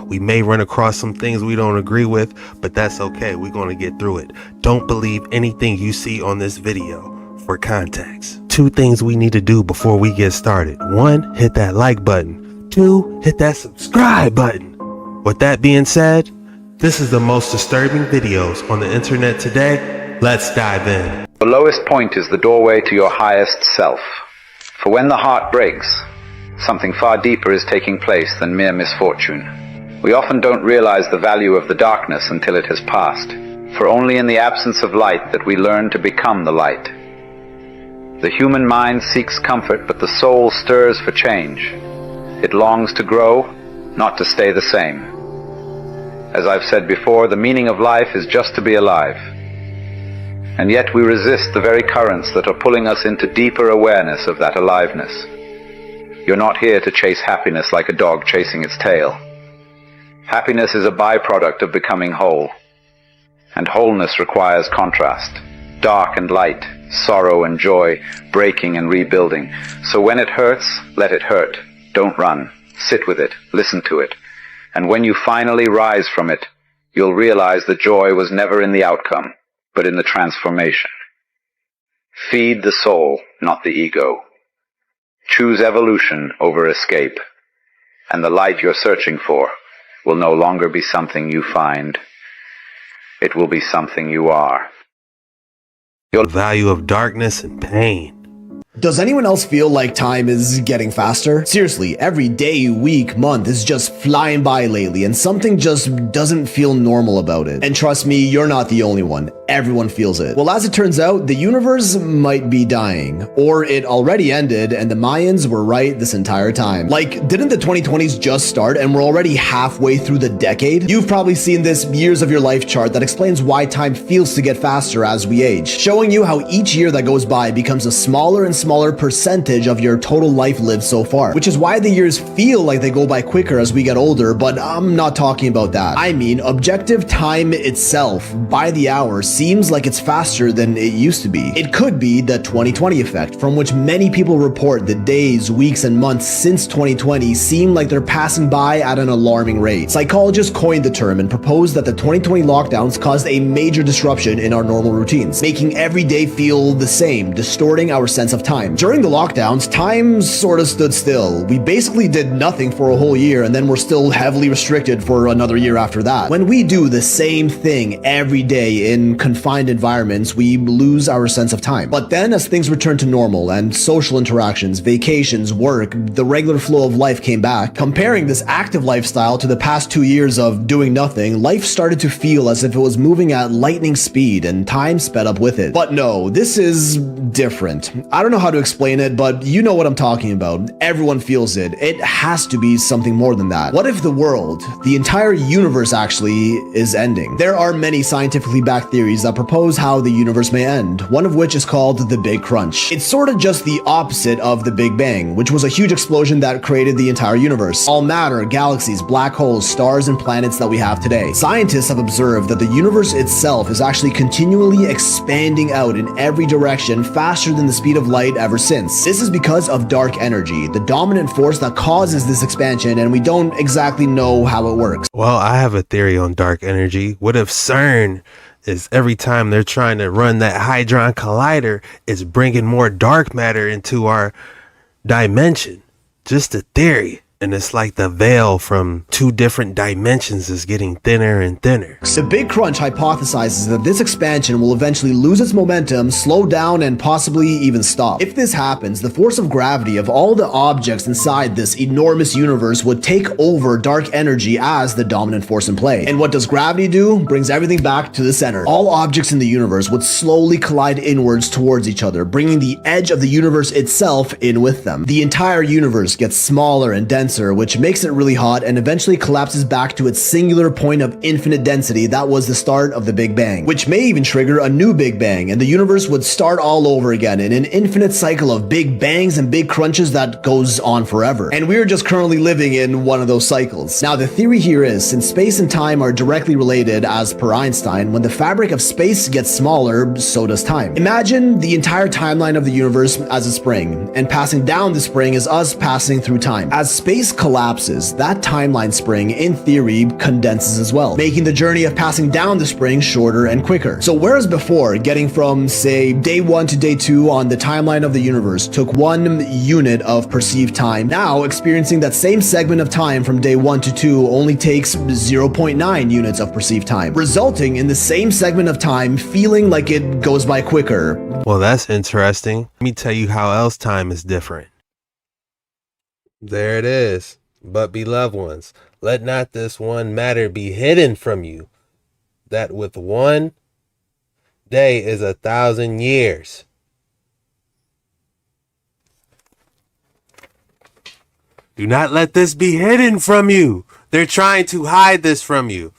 [SPEAKER 1] We may run across some things we don't agree with, but that's okay. We're going to get through it. Don't believe anything you see on this video. For context, 2 things we need to do before we get started. 1, hit that like button. 2, hit that subscribe button. With that being said, this is the most disturbing videos on the internet today. Let's dive in.
[SPEAKER 21] The lowest point is the doorway to your highest self. For when the heart breaks, something far deeper is taking place than mere misfortune. We often don't realize the value of the darkness until it has passed, for only in the absence of light that we learn to become the light. The human mind seeks comfort, but the soul stirs for change. It longs to grow, not to stay the same. As I've said before, the meaning of life is just to be alive. And yet we resist the very currents that are pulling us into deeper awareness of that aliveness. You're not here to chase happiness like a dog chasing its tail. Happiness is a byproduct of becoming whole. And wholeness requires contrast. Dark and light, sorrow and joy, breaking and rebuilding. So when it hurts, let it hurt. Don't run. Sit with it. Listen to it. And when you finally rise from it, you'll realize the joy was never in the outcome, but in the transformation. Feed the soul, not the ego. Choose evolution over escape. And the light you're searching for will no longer be something you find. It will be something you are.
[SPEAKER 1] The value of darkness and pain.
[SPEAKER 22] Does anyone else feel like time is getting faster? Seriously, every day, week, month is just flying by lately, and something just doesn't feel normal about it. And trust me, you're not the only one. Everyone feels it. Well, as it turns out, the universe might be dying, or it already ended and the Mayans were right this entire time. Like, didn't the 2020s just start and we're already halfway through the decade? You've probably seen this years of your life chart that explains why time feels to get faster as we age, showing you how each year that goes by becomes a smaller and smaller percentage of your total life lived so far, which is why the years feel like they go by quicker as we get older, but I'm not talking about that. I mean, objective time itself, by the hour, seems like it's faster than it used to be. It could be the 2020 effect, from which many people report the days, weeks, and months since 2020 seem like they're passing by at an alarming rate. Psychologists coined the term and proposed that the 2020 lockdowns caused a major disruption in our normal routines, making every day feel the same, distorting our sense of time. During the lockdowns, time sort of stood still. We basically did nothing for a whole year, and then we're still heavily restricted for another year after that. When we do the same thing every day in confined environments, we lose our sense of time. But then as things returned to normal and social interactions, vacations, work, the regular flow of life came back, comparing this active lifestyle to the past 2 years of doing nothing, life started to feel as if it was moving at lightning speed and time sped up with it. But no, this is different. I don't know how to explain it, but you know what I'm talking about. Everyone feels it. It has to be something more than that. What if the world, the entire universe actually, is ending? There are many scientifically backed theories that propose how the universe may end, one of which is called the Big Crunch. It's sort of just the opposite of the Big Bang, which was a huge explosion that created the entire universe. All matter, galaxies, black holes, stars, and planets that we have today. Scientists have observed that the universe itself is actually continually expanding out in every direction faster than the speed of light ever since. This is because of dark energy, the dominant force that causes this expansion, and we don't exactly know how it works.
[SPEAKER 1] Well, I have a theory on dark energy. What if CERN is every time they're trying to run that Hadron Collider, is bringing more dark matter into our dimension? Just a theory. And it's like the veil from two different dimensions is getting thinner and thinner.
[SPEAKER 22] The Big Crunch hypothesizes that this expansion will eventually lose its momentum, slow down, and possibly even stop. If this happens, the force of gravity of all the objects inside this enormous universe would take over dark energy as the dominant force in play. And what does gravity do? Brings everything back to the center. All objects in the universe would slowly collide inwards towards each other, bringing the edge of the universe itself in with them. The entire universe gets smaller and denser, which makes it really hot and eventually collapses back to its singular point of infinite density that was the start of the Big Bang, which may even trigger a new Big Bang, and the universe would start all over again in an infinite cycle of big bangs and big crunches that goes on forever. And we're just currently living in one of those cycles. Now, the theory here is, since space and time are directly related, as per Einstein, when the fabric of space gets smaller, so does time. Imagine the entire timeline of the universe as a spring, and passing down the spring is us passing through time. As space collapses, that timeline spring, in theory, condenses as well, making the journey of passing down the spring shorter and quicker. So whereas before, getting from, say, day 1 to day 2 on the timeline of the universe took 1 unit of perceived time, now experiencing that same segment of time from day 1 to 2 only takes 0.9 units of perceived time, resulting in the same segment of time feeling like it goes by quicker.
[SPEAKER 1] Well, that's interesting. Let me tell you how else time is different. There it is. But beloved ones, let not this one matter be hidden from you, that with 1 day is 1,000 years. Do not let this be hidden from you. They're trying to hide this from you.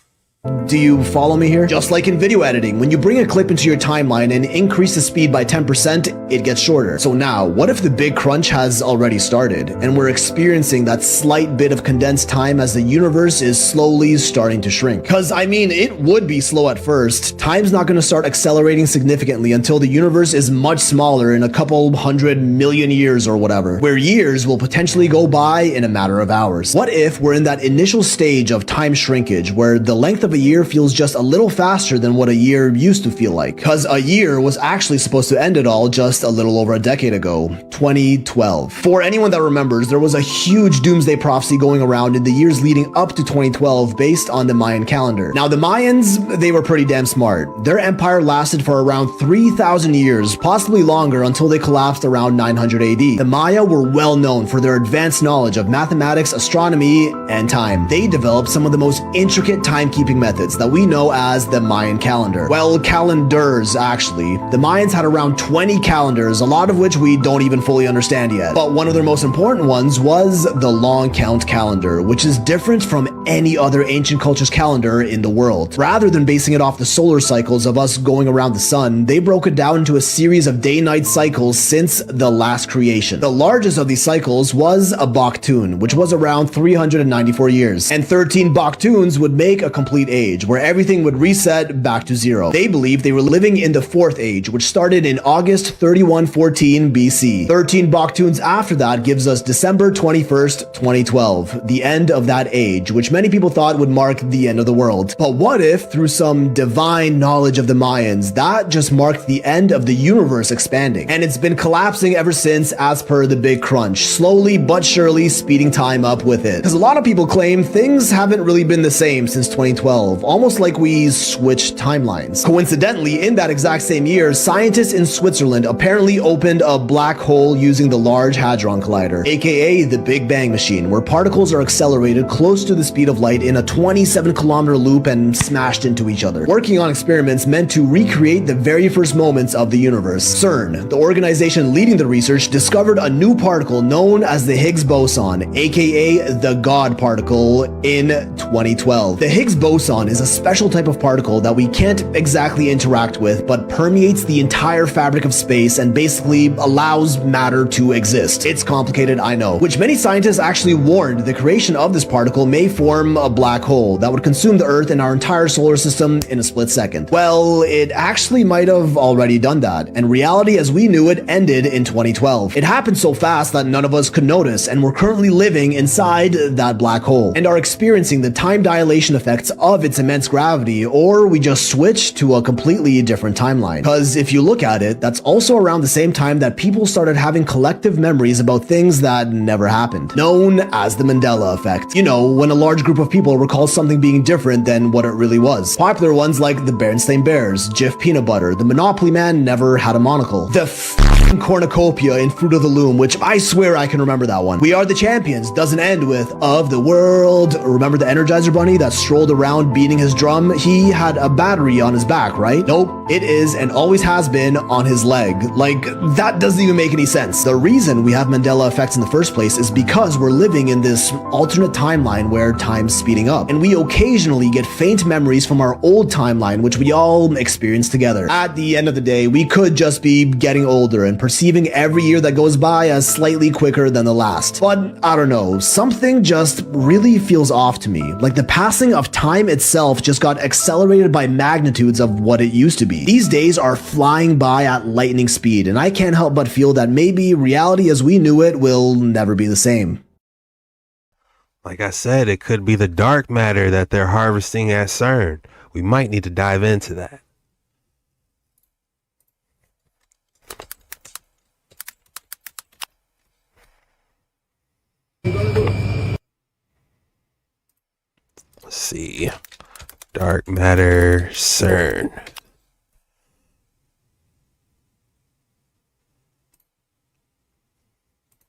[SPEAKER 22] Do you follow me here? Just like in video editing, when you bring a clip into your timeline and increase the speed by 10%, it gets shorter. So now, what if the Big Crunch has already started, and we're experiencing that slight bit of condensed time as the universe is slowly starting to shrink? Because, I mean, it would be slow at first. Time's not going to start accelerating significantly until the universe is much smaller in a couple 100 million years or whatever, where years will potentially go by in a matter of hours. What if we're in that initial stage of time shrinkage, where the length of a year feels just a little faster than what a year used to feel like? Because a year was actually supposed to end it all just a little over a decade ago, 2012. For anyone that remembers, there was a huge doomsday prophecy going around in the years leading up to 2012 based on the Mayan calendar. Now, the Mayans, they were pretty damn smart. Their empire lasted for around 3,000 years, possibly longer, until they collapsed around 900 AD. The Maya were well known for their advanced knowledge of mathematics, astronomy, and time. They developed some of the most intricate timekeeping methods that we know as the Mayan calendar. Well, calendars, actually. The Mayans had around 20 calendars, a lot of which we don't even fully understand yet. But one of their most important ones was the long count calendar, which is different from any other ancient culture's calendar in the world. Rather than basing it off the solar cycles of us going around the sun, they broke it down into a series of day-night cycles since the last creation. The largest of these cycles was a Baktun, which was around 394 years. And 13 Baktuns would make a complete age, where everything would reset back to zero. They believed they were living in the fourth age, which started in August 3114 BC. 13 Baktuns after that gives us December 21st, 2012, the end of that age, which many people thought would mark the end of the world. But what if, through some divine knowledge of the Mayans, that just marked the end of the universe expanding? And it's been collapsing ever since, as per the Big Crunch, slowly but surely speeding time up with it. Because a lot of people claim things haven't really been the same since 2012. 2012, almost like we switched timelines. Coincidentally, in that exact same year, scientists in Switzerland apparently opened a black hole using the Large Hadron Collider, aka the Big Bang Machine, where particles are accelerated close to the speed of light in a 27-kilometer loop and smashed into each other. Working on experiments meant to recreate the very first moments of the universe. CERN, the organization leading the research, discovered a new particle known as the Higgs boson, aka the God particle, in 2012. The Higgs boson is a special type of particle that we can't exactly interact with, but permeates the entire fabric of space and basically allows matter to exist. It's complicated, I know, which many scientists actually warned the creation of this particle may form a black hole that would consume the Earth and our entire solar system in a split second. Well, it actually might have already done that, and reality as we knew it ended in 2012. It happened so fast that none of us could notice, and we're currently living inside that black hole and are experiencing the time dilation effects of its immense gravity, or we just switched to a completely different timeline. Because if you look at it, that's also around the same time that people started having collective memories about things that never happened, known as the Mandela effect. You know, when a large group of people recall something being different than what it really was. Popular ones like the Berenstain Bears, Jif Peanut Butter, the Monopoly Man never had a monocle, the cornucopia in Fruit of the Loom, which I swear I can remember that one. We Are the Champions doesn't end with of the world. Remember the Energizer Bunny that strolled around beating his drum? He had a battery on his back, right? Nope, it is and always has been on his leg. Like, that doesn't even make any sense. The reason we have Mandela effects in the first place is because we're living in this alternate timeline where time's speeding up, and we occasionally get faint memories from our old timeline, which we all experience together. At the end of the day, we could just be getting older and perceiving every year that goes by as slightly quicker than the last. But I don't know, something just really feels off to me. Like the passing of time itself just got accelerated by magnitudes of what it used to be. These days are flying by at lightning speed, and I can't help but feel that maybe reality as we knew it will never be the same.
[SPEAKER 1] Like I said, it could be the dark matter that they're harvesting at CERN. We might need to dive into that. Let's see. Dark matter, CERN.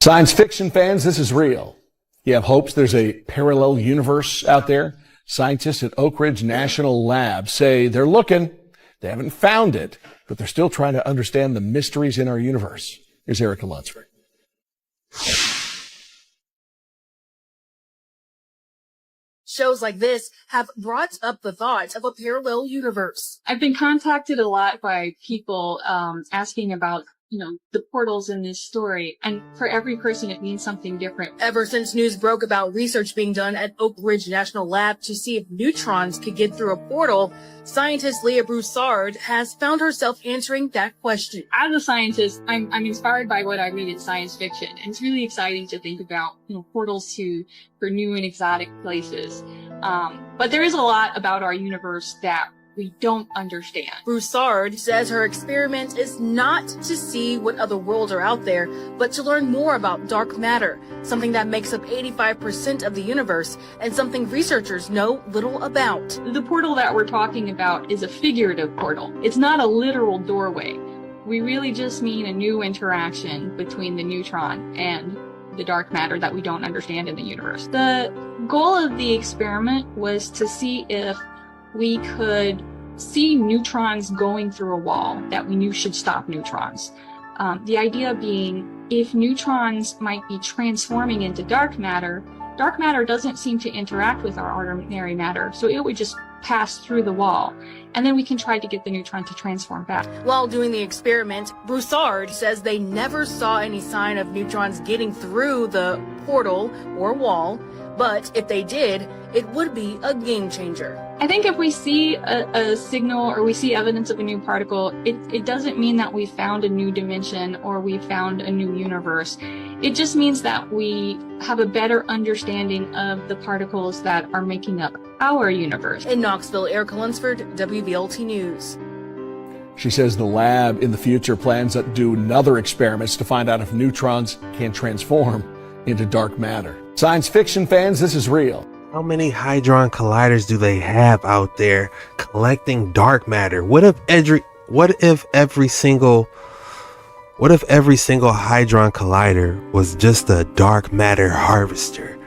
[SPEAKER 2] Science fiction fans, this is real. You have hopes there's a parallel universe out there? Scientists at Oak Ridge National Lab say they're looking. They haven't found it, but they're still trying to understand the mysteries in our universe. Here's Erica Lunsford.
[SPEAKER 3] Shows like this have brought up the thought of a parallel universe.
[SPEAKER 23] I've been contacted a lot by people asking about, the portals in this story. And for every person, it means something different.
[SPEAKER 3] Ever since news broke about research being done at Oak Ridge National Lab to see if neutrons could get through a portal, scientist Leah Broussard has found herself answering that question.
[SPEAKER 23] As a scientist, I'm inspired by what I read in science fiction. And it's really exciting to think about, portals for new and exotic places. But there is a lot about our universe that we don't understand.
[SPEAKER 3] Broussard says her experiment is not to see what other worlds are out there, but to learn more about dark matter, something that makes up 85% of the universe and something researchers know little about.
[SPEAKER 23] The portal that we're talking about is a figurative portal. It's not a literal doorway. We really just mean a new interaction between the neutron and the dark matter that we don't understand in the universe. The goal of the experiment was to see if we could see neutrons going through a wall that we knew should stop neutrons. The idea being, if neutrons might be transforming into dark matter doesn't seem to interact with our ordinary matter, so it would just pass through the wall, and then we can try to get the neutron to transform back.
[SPEAKER 3] While doing the experiment, Broussard says they never saw any sign of neutrons getting through the portal or wall, but if they did, it would be a game changer.
[SPEAKER 23] I think if we see a signal or we see evidence of a new particle, it doesn't mean that we found a new dimension or we found a new universe. It just means that we have a better understanding of the particles that are making up our universe.
[SPEAKER 3] In Knoxville, Erica Lunsford, WVLT News.
[SPEAKER 2] She says the lab in the future plans to do another experiments to find out if neutrons can transform into dark matter. Science fiction fans, this is real.
[SPEAKER 1] How many Hadron Colliders do they have out there collecting dark matter? What if every single Hadron Collider was just a dark matter harvester?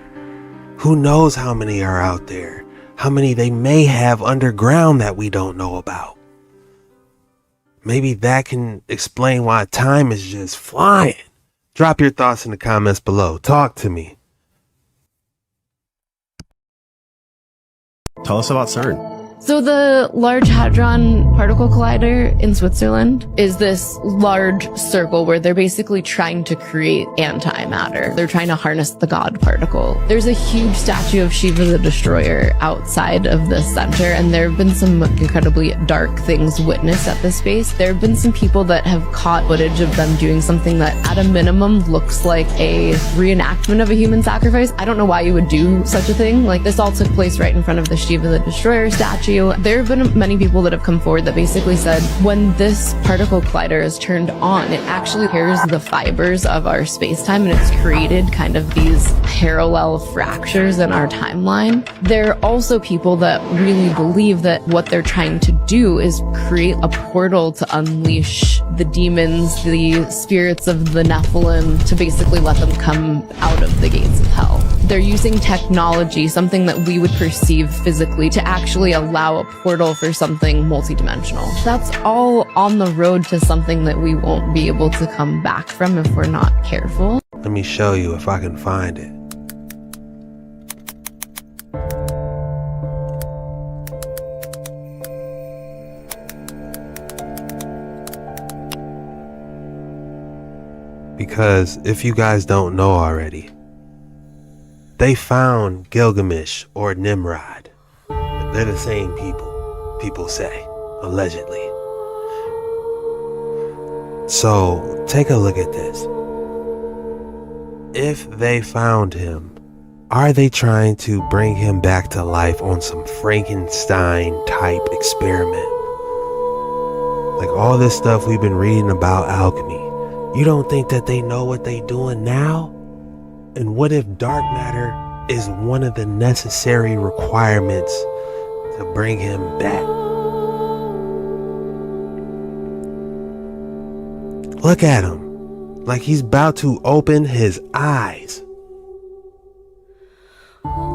[SPEAKER 1] Who knows how many are out there? How many they may have underground that we don't know about? Maybe that can explain why time is just flying. Drop your thoughts in the comments below. Talk to me.
[SPEAKER 4] Tell us about CERN.
[SPEAKER 6] So the Large Hadron Particle Collider in Switzerland is this large circle where they're basically trying to create antimatter. They're trying to harness the God particle. There's a huge statue of Shiva the Destroyer outside of the center, and there have been some incredibly dark things witnessed at this space. There have been some people that have caught footage of them doing something that at a minimum looks like a reenactment of a human sacrifice. I don't know why you would do such a thing. Like, this all took place right in front of the Shiva the Destroyer statue. There have been many people that have come forward that basically said when this particle collider is turned on, it actually tears the fibers of our space-time, and it's created kind of these parallel fractures in our timeline. There are also people that really believe that what they're trying to do is create a portal to unleash the demons, the spirits of the Nephilim, to basically let them come out of the gates of hell. They're using technology, something that we would perceive physically, to actually allow a portal for something multidimensional. That's all on the road to something that we won't be able to come back from if we're not careful.
[SPEAKER 1] Let me show you if I can find it. Because if you guys don't know already, they found Gilgamesh or Nimrod. They're the same people say, allegedly. So take a look at this. If they found him, are they trying to bring him back to life on some Frankenstein type experiment? Like all this stuff we've been reading about alchemy. You don't think that they know what they doing now? And what if dark matter is one of the necessary requirements to bring him back? Look at him, like he's about to open his eyes.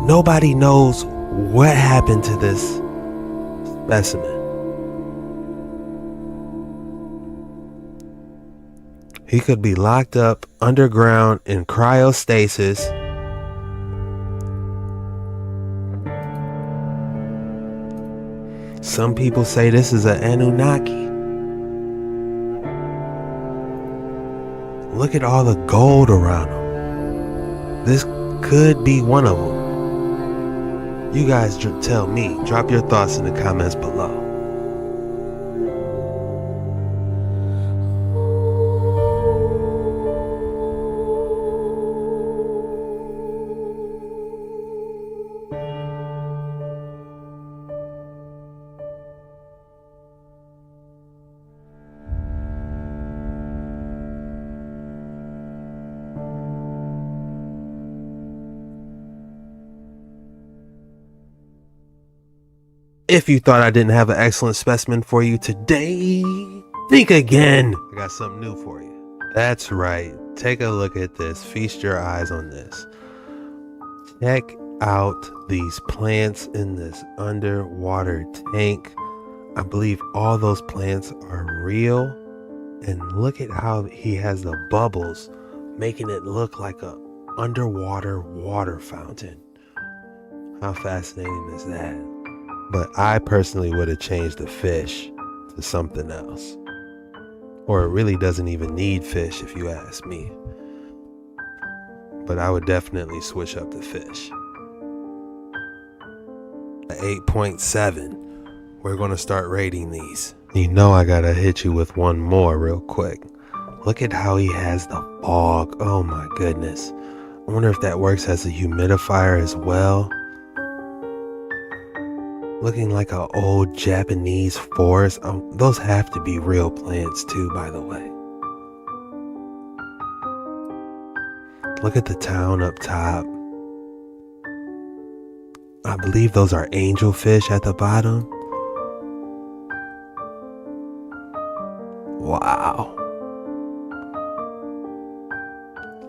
[SPEAKER 1] Nobody knows what happened to this specimen. He could be locked up underground in cryostasis. Some people say this is an Anunnaki. Look at all the gold around him. This could be one of them. You guys tell me. Drop your thoughts in the comments below. If you thought I didn't have an excellent specimen for you today, think again. I got something new for you. That's right. Take a look at this. Feast your eyes on this. Check out these plants in this underwater tank. I believe all those plants are real. And look at how he has the bubbles, making it look like a underwater water fountain. How fascinating is that? But I personally would have changed the fish to something else. Or it really doesn't even need fish if you ask me. But I would definitely switch up the fish. 8.7. We're going to start rating these. You know I gotta hit you with one more real quick. Look at how he has the fog. Oh my goodness. I wonder if that works as a humidifier as well. Looking like an old Japanese forest. Those have to be real plants too, by the way. Look at the town up top. I believe those are angelfish at the bottom. Wow.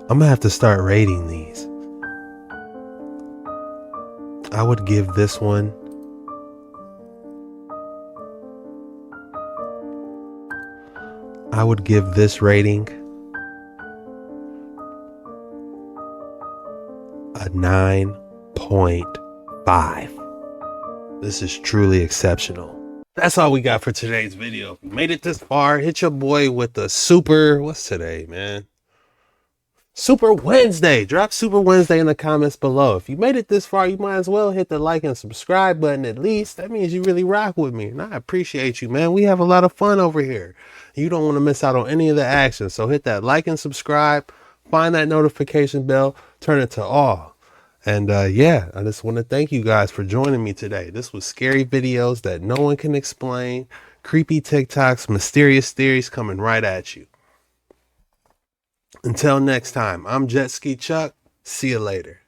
[SPEAKER 1] I'm gonna have to start rating these. I would give this one I would give this rating a 9.5. This is truly exceptional. That's all we got for today's video. If you made it this far, hit your boy with the super, what's today, man? Super Wednesday. Drop Super Wednesday in the comments below. If you made it this far, you might as well hit the like and subscribe button at least. That means you really rock with me. And I appreciate you, man. We have a lot of fun over here. You don't want to miss out on any of the action. So hit that like and subscribe. Find that notification bell. Turn it to all. And yeah, I just want to thank you guys for joining me today. This was scary videos that no one can explain. Creepy TikToks, mysterious theories coming right at you. Until next time, I'm Jet Ski Chuck. See you later.